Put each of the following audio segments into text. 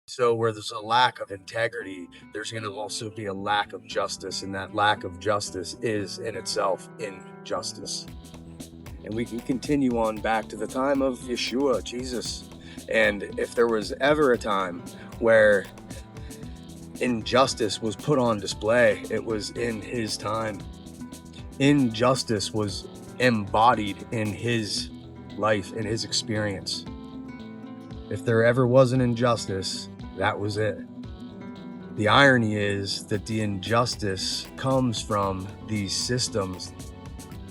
So where there's a lack of integrity, there's going to also be a lack of justice, and that lack of justice is in itself injustice. And we can continue on back to the time of Yeshua, Jesus. And if there was ever a time where injustice was put on display, it was in his time. Injustice was embodied in his life, in his experience. If there ever was an injustice, that was it. The irony is that the injustice comes from these systems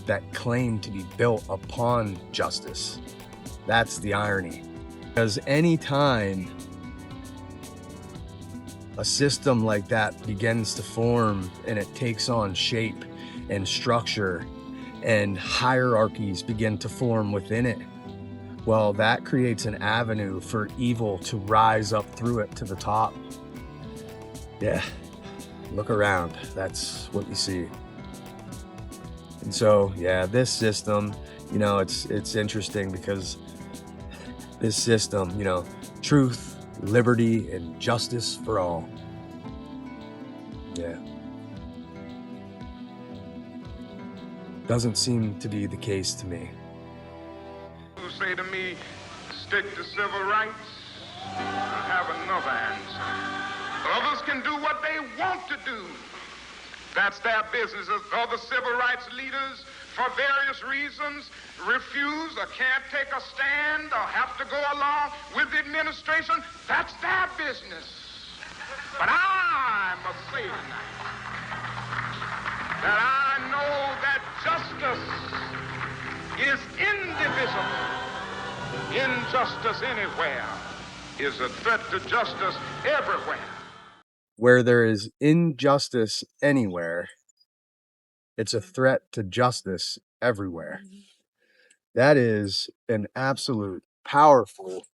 that claim to be built upon justice. That's the irony. Because anytime a system like that begins to form and it takes on shape and structure and hierarchies begin to form within it, well, that creates an avenue for evil to rise up through it to the top. Yeah, look around. That's what you see. And so, yeah, this system, it's interesting because this system, truth, liberty, and justice for all. Yeah. Doesn't seem to be the case to me. Who say to me, stick to civil rights, I have another answer. Others can do what they want to do. That's their business. Other civil rights leaders, for various reasons, refuse or can't take a stand or have to go along with the administration. That's their business. But I must say tonight that I know that justice is indivisible. Injustice anywhere is a threat to justice everywhere. Where there is injustice anywhere, it's a threat to justice everywhere. That is an absolute powerful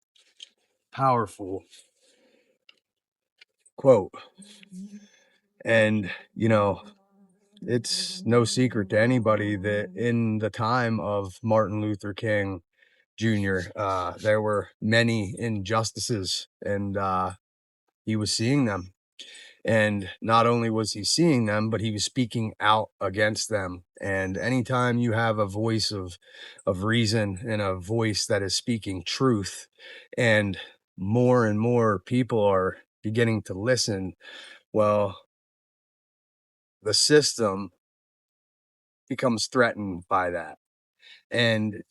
quote. And, it's no secret to anybody that in the time of Martin Luther King Jr., there were many injustices, and he was seeing them. And not only was he seeing them, but he was speaking out against them. And anytime you have a voice of reason and a voice that is speaking truth, and more people are beginning to listen, well, the system becomes threatened by that. And,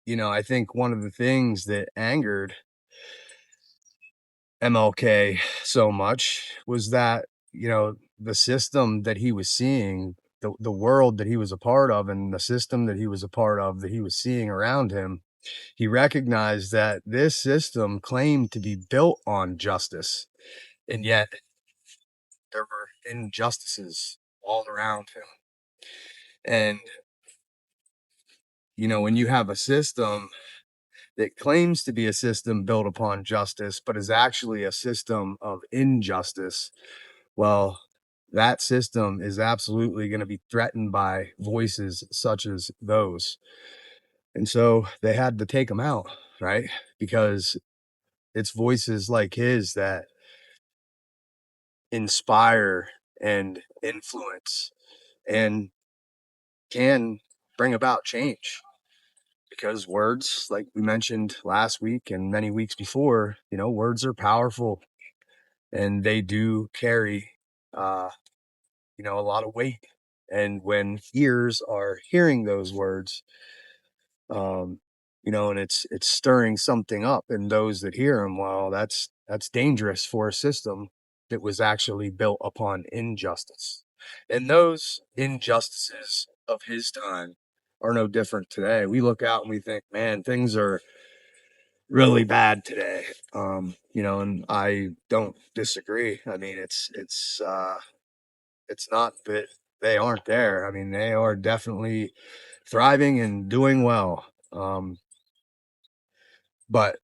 I think one of the things that angered MLK so much was that, the system that he was seeing, the world that he was a part of, and the system that he was a part of that he was seeing around him, he recognized that this system claimed to be built on justice, and yet there were injustices all around him. And, when you have a system that claims to be a system built upon justice, but is actually a system of injustice, well, that system is absolutely going to be threatened by voices such as those. And so they had to take him out, right? Because it's voices like his that inspire and influence and can bring about change. Because words, like we mentioned last week and many weeks before, words are powerful, and they do carry, a lot of weight. And when ears are hearing those words, and it's stirring something up in those that hear them, well, that's dangerous for a system that was actually built upon injustice. And those injustices of his time are no different today. We look out and we think, man, things are really bad today. And I don't disagree. I mean, it's not that they aren't there. I mean, they are definitely thriving and doing well. But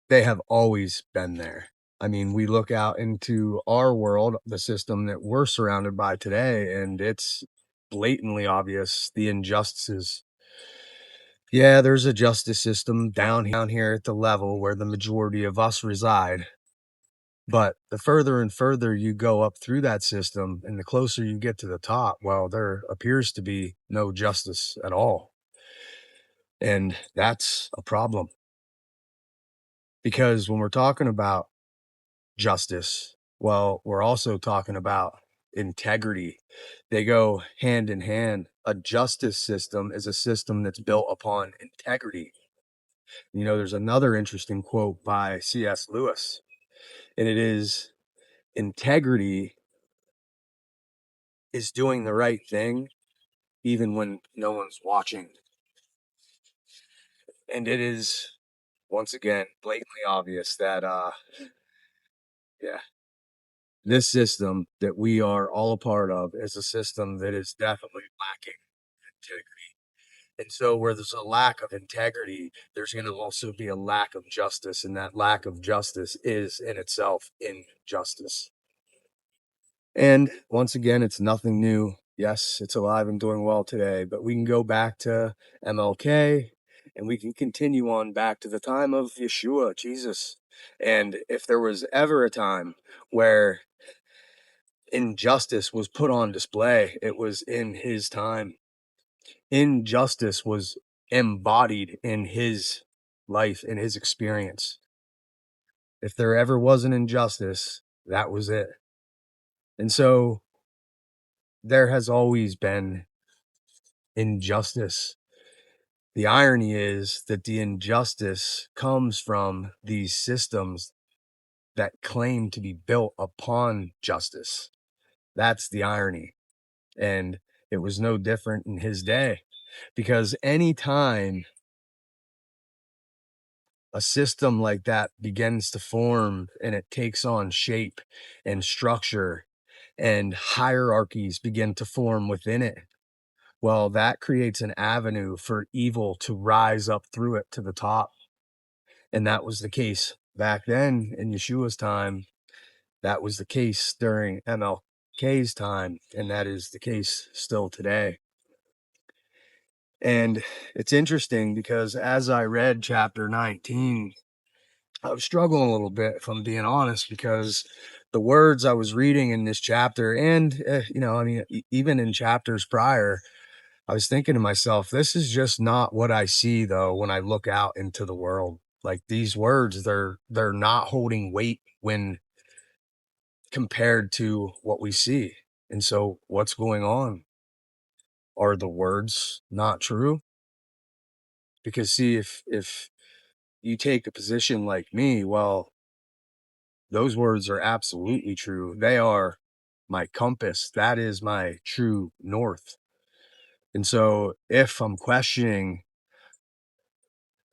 they have always been there. I mean, we look out into our world, the system that we're surrounded by today, and it's blatantly obvious the injustices. Yeah, there's a justice system down here at the level where the majority of us reside, But the further and further you go up through that system and the closer you get to the top, well, there appears to be no justice at all. And that's a problem because when we're talking about justice, well, we're also talking about integrity. They go hand in hand. A justice system is a system that's built upon integrity. You know, there's another interesting quote by C.S. Lewis, and it is integrity is doing the right thing even when no one's watching. And it is, once again, blatantly obvious that, yeah, this system that we are all a part of is a system that is definitely lacking integrity. And so, where there's a lack of integrity, there's going to also be a lack of justice, and that lack of justice is in itself injustice. And once again, it's nothing new. Yes, it's alive and doing well today, but we can go back to MLK and we can continue on back to the time of Yeshua, Jesus. And if there was ever a time where injustice was put on display, it was in his time. Injustice was embodied in his life, in his experience. If there ever was an injustice, that was it. And so there has always been injustice. The irony is that the injustice comes from these systems that claim to be built upon justice. That's the irony. And it was no different in his day because anytime a system like that begins to form and it takes on shape and structure and hierarchies begin to form within it, well, that creates an avenue for evil to rise up through it to the top. And that was the case back then in Yeshua's time. That was the case during MLK's time. And that is the case still today. And it's interesting because as I read chapter 19, I was struggling a little bit, if I'm being honest, because the words I was reading in this chapter and, I mean, even in chapters prior, I was thinking to myself, this is just not what I see though when I look out into the world. Like these words, they're not holding weight when compared to what we see. And so what's going on? Are the words not true? Because see, if you take a position like me, well, those words are absolutely true. They are my compass. That is my true north. And so if I'm questioning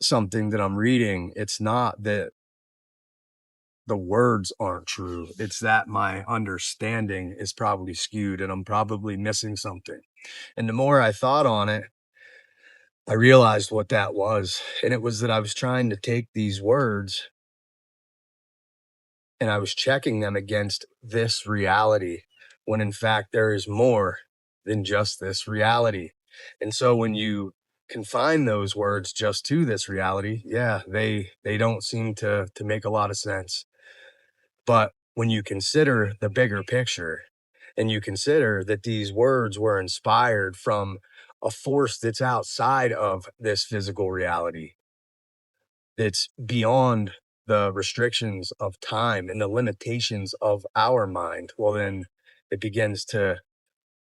something that I'm reading, it's not that the words aren't true. It's that my understanding is probably skewed and I'm probably missing something. And the more I thought on it, I realized what that was. And it was that I was trying to take these words and I was checking them against this reality when in fact there is more than just this reality. And so when you confine those words just to this reality, yeah, they don't seem to make a lot of sense. But when you consider the bigger picture and you consider that these words were inspired from a force that's outside of this physical reality, that's beyond the restrictions of time and the limitations of our mind, well, then it begins to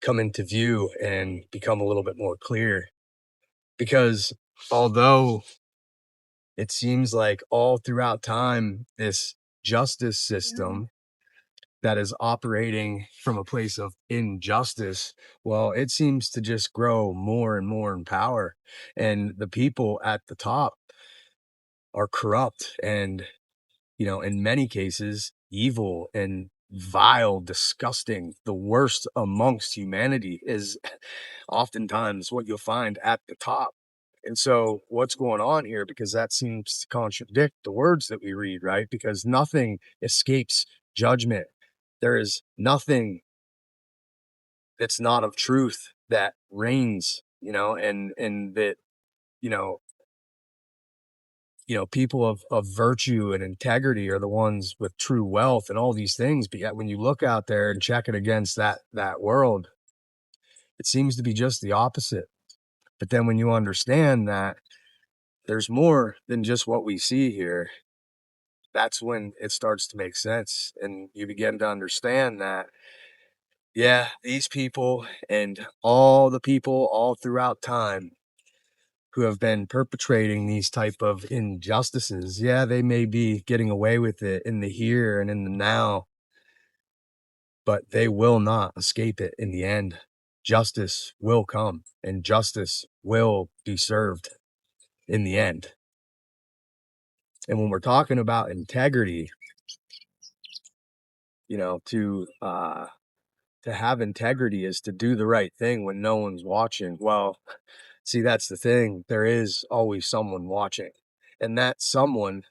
come into view and become a little bit more clear. Because although it seems like all throughout time, this justice system that is operating from a place of injustice, well, it seems to just grow more and more in power. And the people at the top are corrupt and, in many cases, evil and vile, disgusting. The worst amongst humanity is oftentimes what you'll find at the top. And so, what's going on here? Because that seems to contradict the words that we read, right? Because nothing escapes judgment. There is nothing that's not of truth that reigns, and that, you know, people of virtue and integrity are the ones with true wealth and all these things. But yet when you look out there and check it against that world, it seems to be just the opposite. But then when you understand that there's more than just what we see here, that's when it starts to make sense. And you begin to understand that, yeah, these people and all the people all throughout time who have been perpetrating these type of injustices, yeah, they may be getting away with it in the here and in the now, but they will not escape it in the end. Justice will come and justice will be served in the end. And when we're talking about integrity, you know, to have integrity is to do the right thing when no one's watching. Well, see, that's the thing. There is always someone watching. And that someone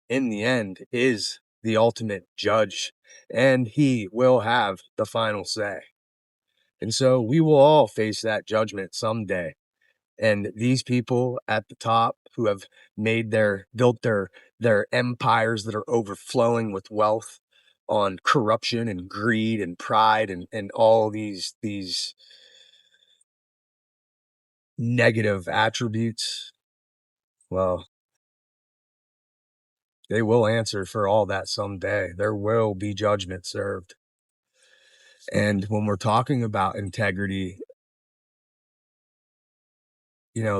in the end is the ultimate judge, and he will have the final say. And so we will all face that judgment someday. And these people at the top who have built their empires that are overflowing with wealth on corruption and greed and pride and all these negative attributes, well, they will answer for all that someday. There will be judgment served. And when we're talking about integrity,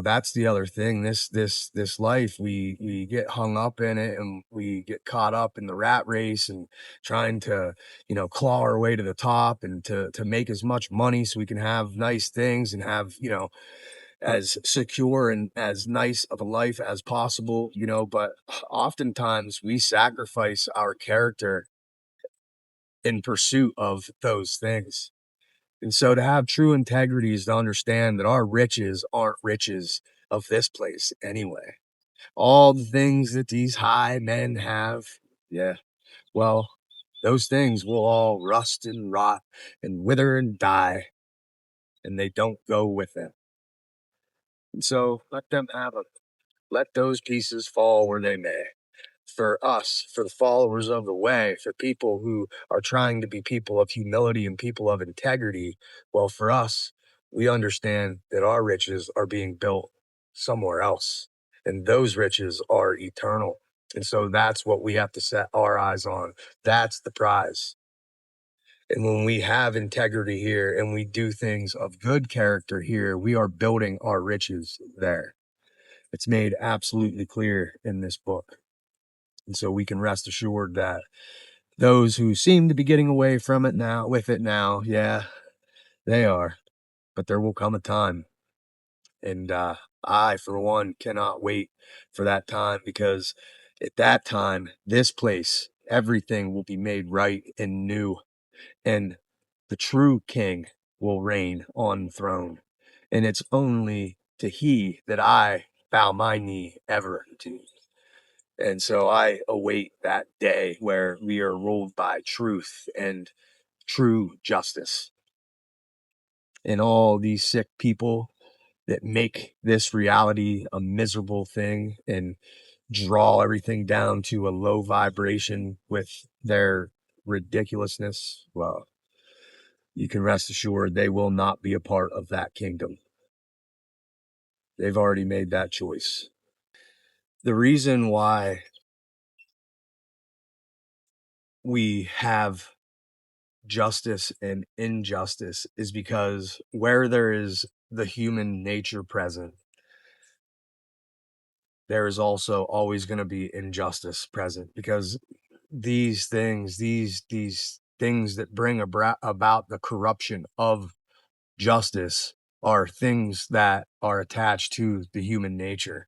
that's the other thing. This life, we get hung up in it and we get caught up in the rat race and trying to, claw our way to the top and to make as much money so we can have nice things and have, as secure and as nice of a life as possible, but oftentimes we sacrifice our character in pursuit of those things. And so to have true integrity is to understand that our riches aren't riches of this place anyway. All the things that these high men have, yeah, well, those things will all rust and rot and wither and die, and they don't go with them. And so let those pieces fall where they may. For us, for the followers of the way, for people who are trying to be people of humility and people of integrity, well, for us, we understand that our riches are being built somewhere else, and those riches are eternal. And so that's what we have to set our eyes on. That's the prize. And when we have integrity here and we do things of good character here, we are building our riches there. It's made absolutely clear in this book. And so we can rest assured that those who seem to be getting away from it now, with it now, yeah, they are. But there will come a time. And I, for one, cannot wait for that time, because at that time, this place, everything will be made right and new. And the true king will reign on the throne. And it's only to he that I bow my knee ever to. And so I await that day where we are ruled by truth and true justice. And all these sick people that make this reality a miserable thing and draw everything down to a low vibration with their ridiculousness, well, you can rest assured they will not be a part of that kingdom. They've already made that choice. The reason why we have justice and injustice is because where there is the human nature present, there is also always going to be injustice present, because these things that bring about the corruption of justice are things that are attached to the human nature.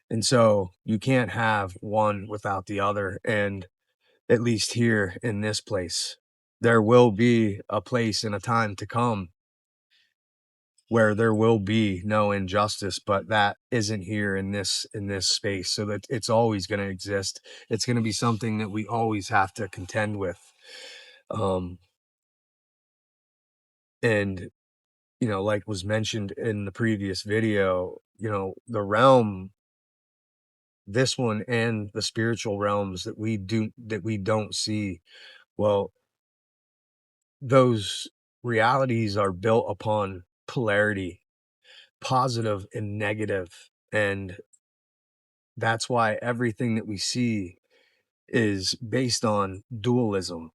And so you can't have one without the other. And at least here in this place, there will be a place and a time to come where there will be no injustice, but that isn't here in this space. So that it's always going to exist. It's going to be something that we always have to contend with. Um, and like was mentioned in the previous video, the realm this one and the spiritual realms that we don't see. Well, those realities are built upon polarity, positive and negative, and that's why everything that we see is based on dualism.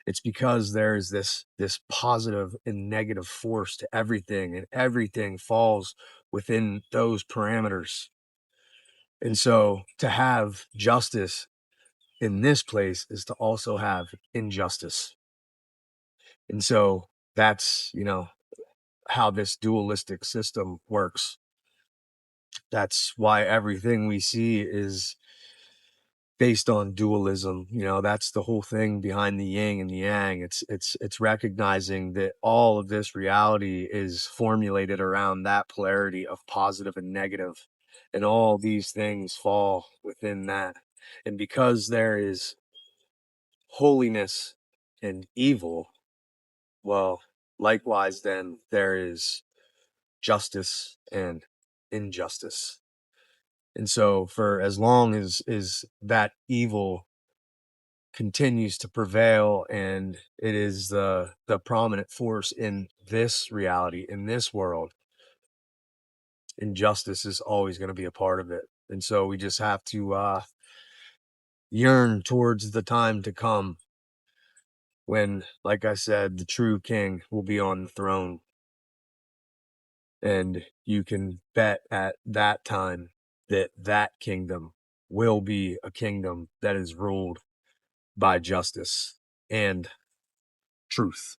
It's because there's this positive and negative force to everything, and everything falls within those parameters. And so to have justice in this place is to also have injustice. And so that's, how this dualistic system works. That's why everything we see is based on dualism. That's the whole thing behind the yin and the yang. It's recognizing that all of this reality is formulated around that polarity of positive and negative, and all these things fall within that. And because there is holiness and evil, well, likewise then there is justice and injustice. And so for as long as that evil continues to prevail, and it is the prominent force in this reality, in this world, injustice is always going to be a part of it. And so we just have to yearn towards the time to come when, like I said, the true king will be on the throne. And you can bet at that time that that kingdom will be a kingdom that is ruled by justice and truth.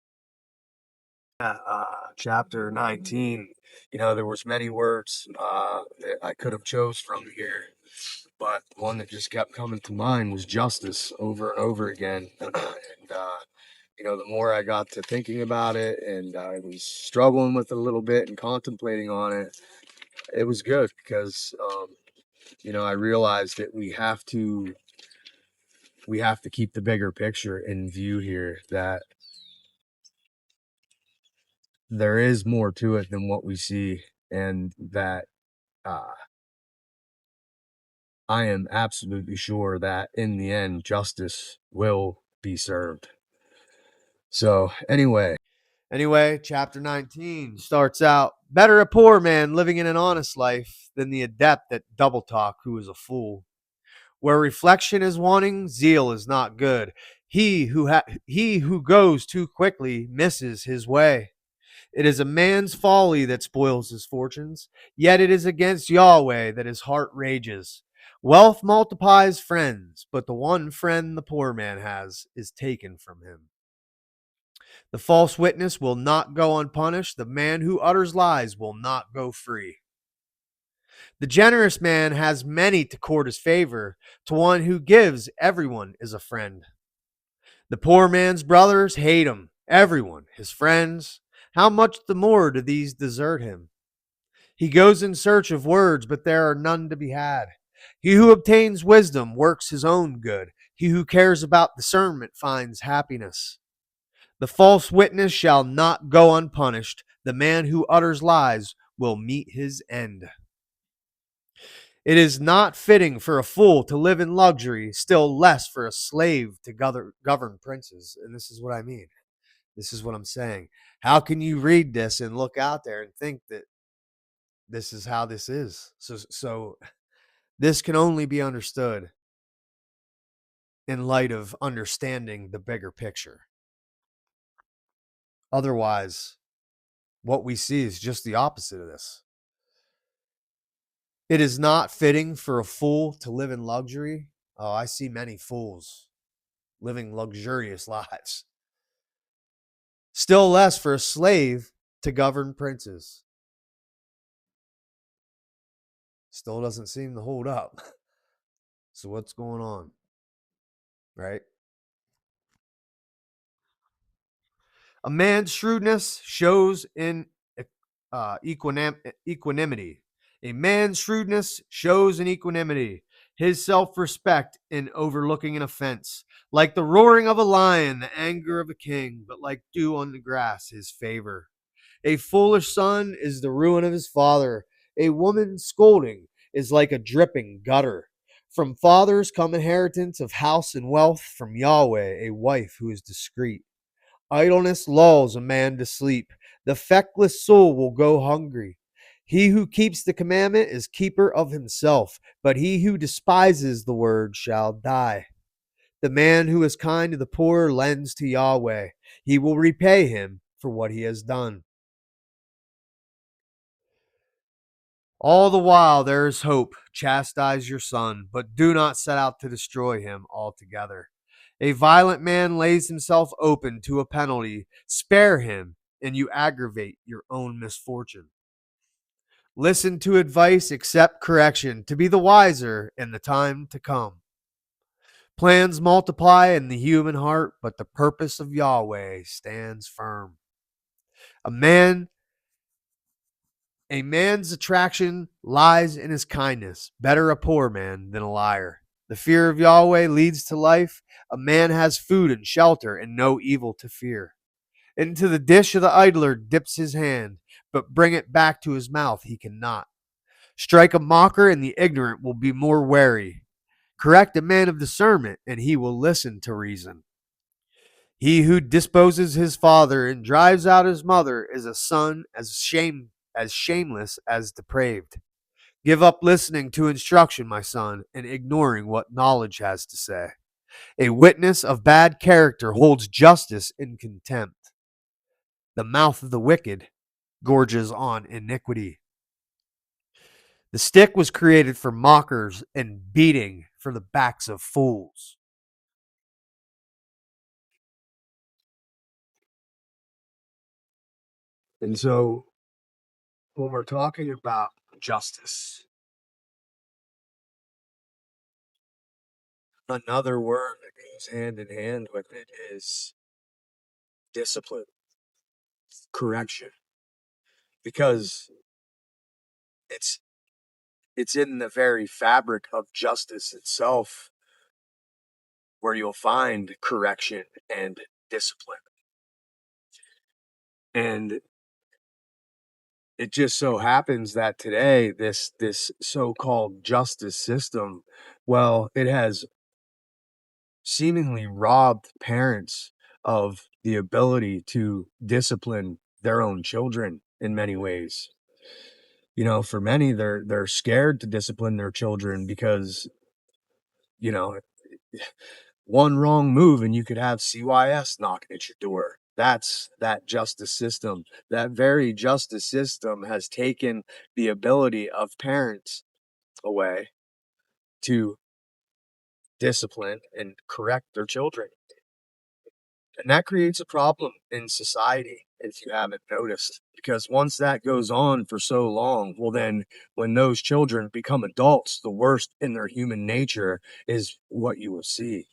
Chapter 19, there was many words that I could have chose from here, but one that just kept coming to mind was justice over and over again. And the more I got to thinking about it, and I was struggling with it a little bit and contemplating on it, it was good because I realized that we have to keep the bigger picture in view here, that there is more to it than what we see, and that uh, I am absolutely sure that in the end, justice will be served. So, anyway, chapter 19 starts out: better a poor man living in an honest life than the adept at double talk who is a fool. Where reflection is wanting, zeal is not good. He who goes too quickly misses his way. It is a man's folly that spoils his fortunes, yet it is against Yahweh that his heart rages. Wealth multiplies friends, but the one friend the poor man has is taken from him. The false witness will not go unpunished. The man who utters lies will not go free. The generous man has many to court his favor. To one who gives, everyone is a friend. The poor man's brothers hate him, everyone, his friends. How much the more do these desert him? He goes in search of words, but there are none to be had. He who obtains wisdom works his own good. He who cares about discernment finds happiness. The false witness shall not go unpunished. The man who utters lies will meet his end. It is not fitting for a fool to live in luxury, still less for a slave to govern princes. And this is what I mean. This is what I'm saying. How can you read this and look out there and think that this is how this is? So this can only be understood in light of understanding the bigger picture. Otherwise, what we see is just the opposite of this. It is not fitting for a fool to live in luxury. Oh, I see many fools living luxurious lives. Still less for a slave to govern princes. Still doesn't seem to hold up. So what's going on? Right? A man's shrewdness shows in equanimity. A man's shrewdness shows in equanimity. His self-respect in overlooking an offense. Like the roaring of a lion, the anger of a king, but like dew on the grass, his favor. A foolish son is the ruin of his father. A woman scolding is like a dripping gutter. From fathers come inheritance of house and wealth, from Yahweh a wife who is discreet. Idleness lulls a man to sleep. The feckless soul will go hungry. He who keeps the commandment is keeper of himself, but he who despises the word shall die. The man who is kind to the poor lends to Yahweh. He will repay him for what he has done. All the while there is hope. Chastise your son, but do not set out to destroy him altogether. A violent man lays himself open to a penalty. Spare him, and you aggravate your own misfortune. Listen to advice, accept correction, to be the wiser in the time to come. Plans multiply in the human heart, but the purpose of Yahweh stands firm. A man's attraction lies in his kindness. Better a poor man than a liar. The fear of Yahweh leads to life. A man has food and shelter and no evil to fear. Into the dish of the idler dips his hand, but bring it back to his mouth he cannot. Strike a mocker, and the ignorant will be more wary. Correct a man of discernment, and he will listen to reason. He who disposes his father and drives out his mother is a son as shameless as depraved. Give up listening to instruction, my son, and ignoring what knowledge has to say. A witness of bad character holds justice in contempt. The mouth of the wicked gorges on iniquity. The stick was created for mockers and beating for the backs of fools. And so when we're talking about justice, another word that goes hand in hand with it is discipline, correction, because it's it's in the very fabric of justice itself where you'll find correction and discipline. And it just so happens that today this so-called justice system, well, it has seemingly robbed parents of the ability to discipline their own children in many ways. You know, for many, they're scared to discipline their children because, you know, one wrong move and you could have CYS knocking at your door. That's that justice system. That very justice system has taken the ability of parents away to discipline and correct their children. And that creates a problem in society, if you haven't noticed. Because once that goes on for so long, well, then when those children become adults, the worst in their human nature is what you will see.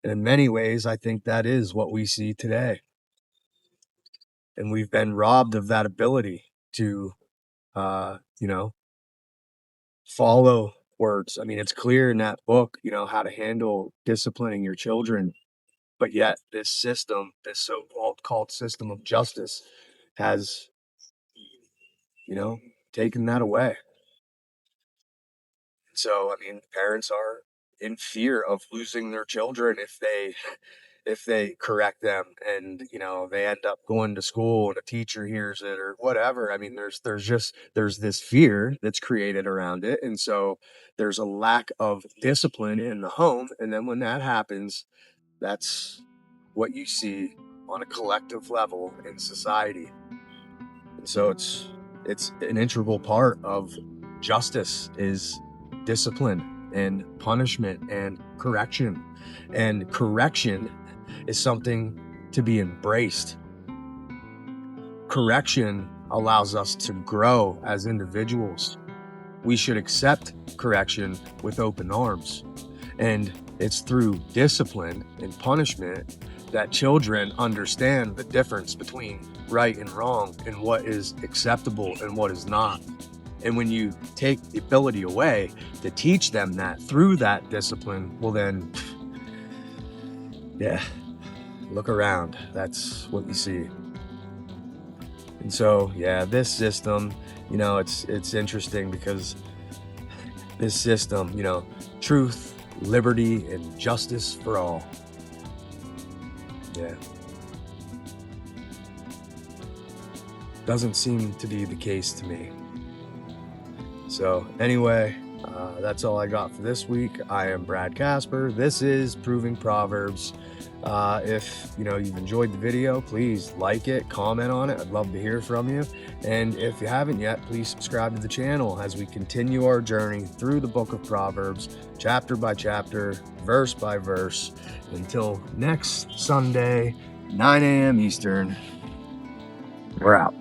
And in many ways, I think that is what we see today. And we've been robbed of that ability to, you know, follow words. I mean, it's clear in that book, you know, how to handle disciplining your children. But yet this system, this so-called system of justice has, you know, taken that away. So, I mean, parents are in fear of losing their children if they correct them and, you know, they end up going to school and a teacher hears it or whatever. I mean, there's this fear that's created around it. And so there's a lack of discipline in the home. And then when that happens, that's what you see on a collective level in society. And so it's an integral part of justice is discipline and punishment and correction. And correction is something to be embraced. Correction allows us to grow as individuals. We should accept correction with open arms. And it's through discipline and punishment that children understand the difference between right and wrong and what is acceptable and what is not. And when you take the ability away to teach them that through that discipline, well then, yeah, look around. That's what you see. And so, yeah, this system, you know, it's interesting because this system, you know, truth, liberty, and justice for all. Yeah. Doesn't seem to be the case to me. So anyway, that's all I got for this week. I am Brad Casper. This is Proving Proverbs. If you've enjoyed the video, please like it, comment on it. I'd love to hear from you. And if you haven't yet, please subscribe to the channel as we continue our journey through the book of Proverbs, chapter by chapter, verse by verse. Until next Sunday, 9 a.m. Eastern, we're out.